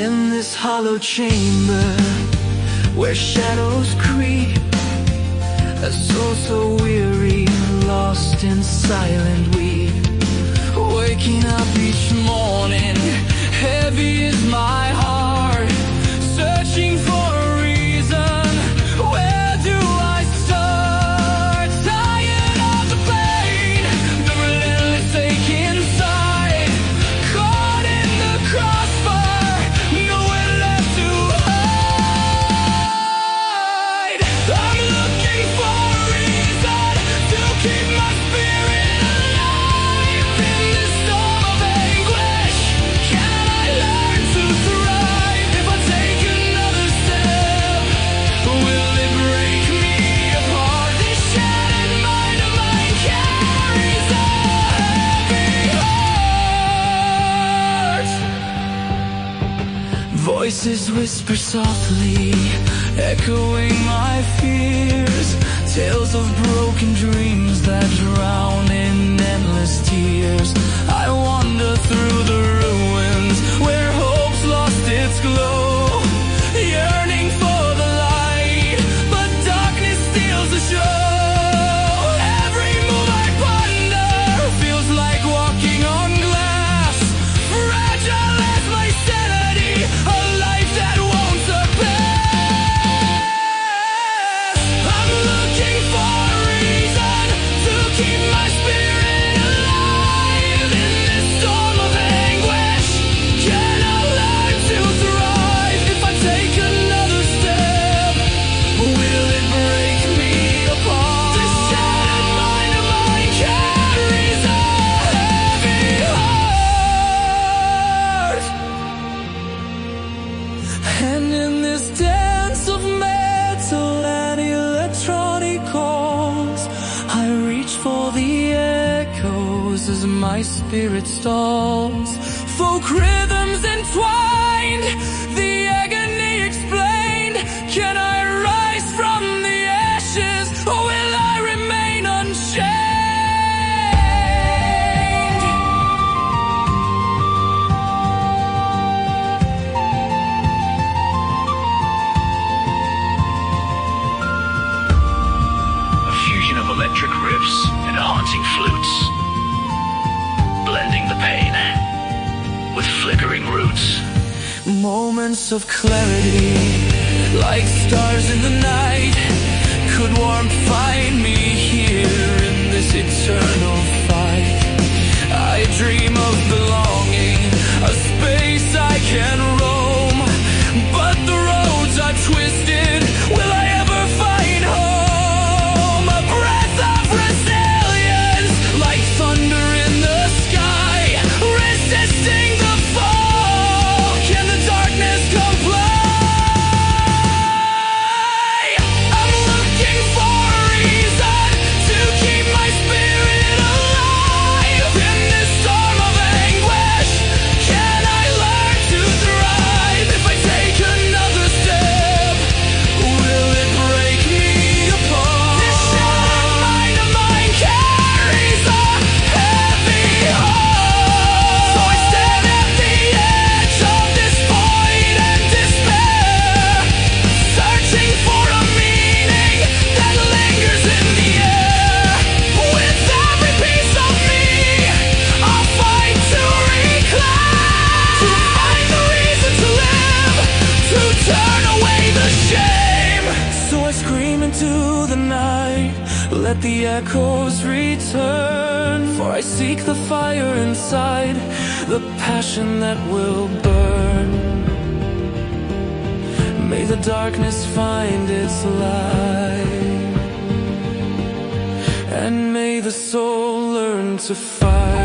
In this hollow chamber where shadows creep, a soul so weary, lost in silent weep. Waking up each morning, heavy is my heart, searching for a reason. Where do I start? Tired of the pain, the relentless ache inside, caught in the crossfire, nowhere left to hide. I'm looking for a reason to keep my spirit alive in this storm of anguish. Can I learn to thrive if I take another step? Will it break me apart? This shattered mind of mine carries a heavy heart. Voices whisper softly, echoing my fears, tales of broken dreams that drown in endless tears. I wander through the ruins where hope's lost its glow, yearning for the light, but darkness steals the show. Every move I ponder feels like walking on glass, fragile as my sanity, a life that won't surpass. I'm looking for a reason to keep my spirit alive in this storm of anguish. Can I learn to thrive if I take another step? Will it break me apart? This shattered mind of mine carries a heavy heart. And in this dance of metal and electronicals, I reach for the echoes as my spirit stalls. Folk rhythms entwined, the agony explained. Can I rise from the ashes, or will I remain unchained? A fusion of electric riffs and haunting flutes, blending the pain with flickering roots. Moments of clarity, like stars in the night. Could warmth find me here in this eternal fight? I dream of belonging, a space I can roam, but the roads are twisted. Will I ever find home? A breath of resilience, like thunder in the sky, resisting the fall. Can the darkness comply? I'm looking for a reason to keep my spirit alive in this storm of anguish. Can I learn to thrive if I take another step? Will it break me apart? This shattered mind of mine carries a heavy heart. So I stand at the edge of this void and despair, searching for a meaning that lingers in the air. With every piece of me, I'll fight to reclaim, to find the reason to live, to turn away the shame. So I scream into the night, let the echoes return, for I seek the fire inside, the passion that will burn. May the darkness find its light, and may the soul learn to fight.